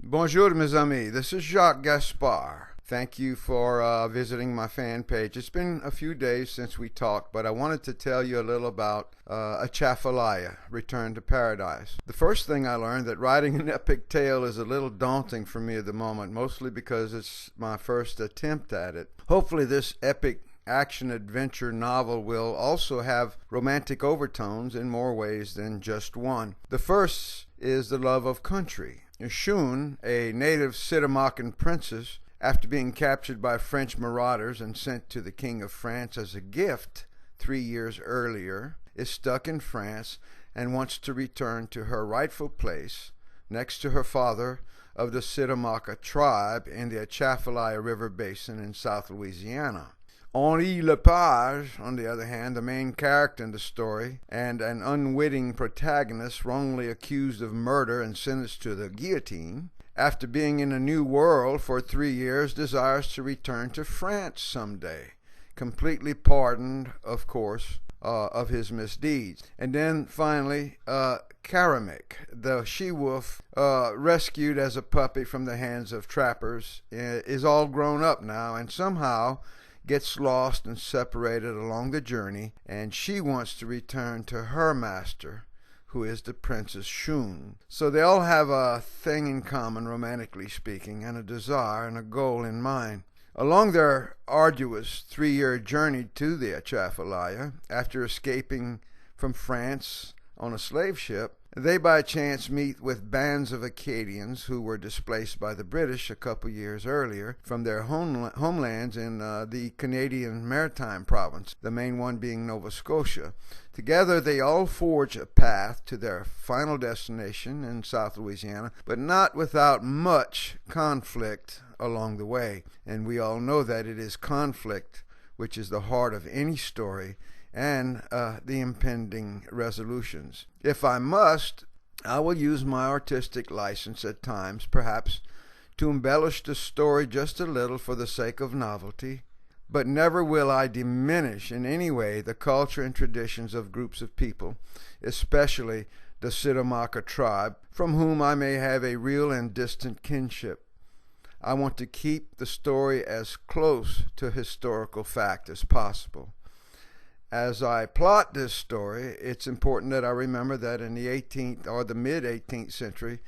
Bonjour, mes amis. This is Jacques Gaspard. Thank you for visiting my fan page. It's been a few days since we talked, but I wanted to tell you a little about Atchafalaya, Return to Paradise. The first thing I learned that writing an epic tale is a little daunting for me at the moment, mostly because it's my first attempt at it. Hopefully this epic action-adventure novel will also have romantic overtones in more ways than just one. The first is the love of country. Shun, a native Sitamakan princess, after being captured by French marauders and sent to the King of France as a gift 3 years earlier, is stuck in France and wants to return to her rightful place next to her father of the Sitamaka tribe in the Atchafalaya River Basin in South Louisiana. Henri Lepage, on the other hand, the main character in the story, and an unwitting protagonist wrongly accused of murder and sentenced to the guillotine, after being in a new world for 3 years, desires to return to France someday, completely pardoned, of course, of his misdeeds. And then finally, Karamik, the she-wolf rescued as a puppy from the hands of trappers, is all grown up now and somehow gets lost and separated along the journey, and she wants to return to her master, who is the Princess Shun. So they all have a thing in common, romantically speaking, and a desire and a goal in mind. Along their arduous 3-year journey to the Atchafalaya, after escaping from France on a slave ship, they by chance meet with bands of Acadians who were displaced by the British a couple years earlier from their homelands in the Canadian Maritime province, the main one being Nova Scotia. Together they all forge a path to their final destination in South Louisiana, but not without much conflict along the way. And we all know that it is conflict which is the heart of any story, and the impending resolutions. If I must, I will use my artistic license at times, perhaps, to embellish the story just a little for the sake of novelty, but never will I diminish in any way the culture and traditions of groups of people, especially the Sitamaka tribe, from whom I may have a real and distant kinship. I want to keep the story as close to historical fact as possible. As I plot this story, it's important that I remember that in the 18th or the mid-18th century,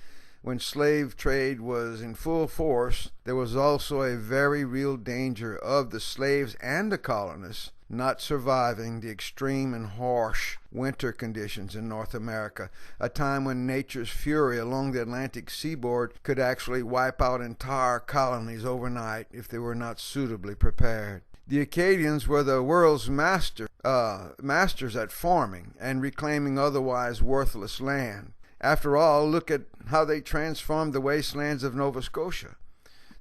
when slave trade was in full force, there was also a very real danger of the slaves and the colonists not surviving the extreme and harsh winter conditions in North America, a time when nature's fury along the Atlantic seaboard could actually wipe out entire colonies overnight if they were not suitably prepared. The Acadians were the world's masters at farming and reclaiming otherwise worthless land. After all, look at how they transformed the wastelands of Nova Scotia.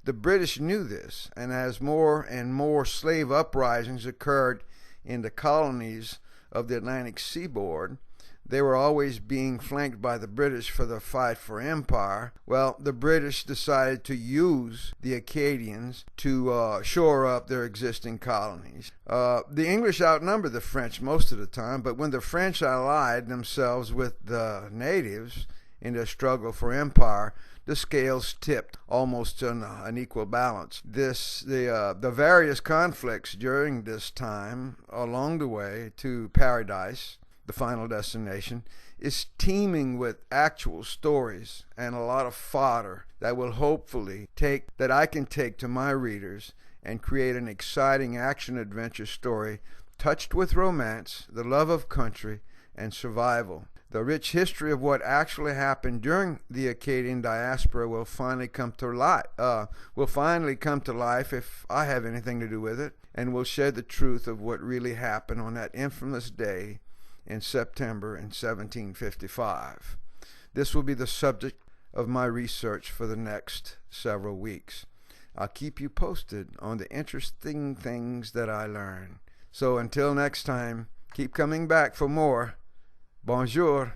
The British knew this, and as more and more slave uprisings occurred in the colonies of the Atlantic seaboard, they were always being flanked by the British for the fight for empire. Well, the British decided to use the Acadians to shore up their existing colonies. The English outnumbered the French most of the time, but when the French allied themselves with the natives in their struggle for empire, the scales tipped almost to an equal balance. The various conflicts during this time along the way to paradise, the final destination, is teeming with actual stories and a lot of fodder that will hopefully I can take to my readers and create an exciting action-adventure story touched with romance, the love of country, and survival. The rich history of what actually happened during the Acadian diaspora will finally come to life if I have anything to do with it, and will share the truth of what really happened on that infamous day in September in 1755. This will be the subject of my research for the next several weeks. I'll keep you posted on the interesting things that I learn. So until next time, keep coming back for more. Bonjour.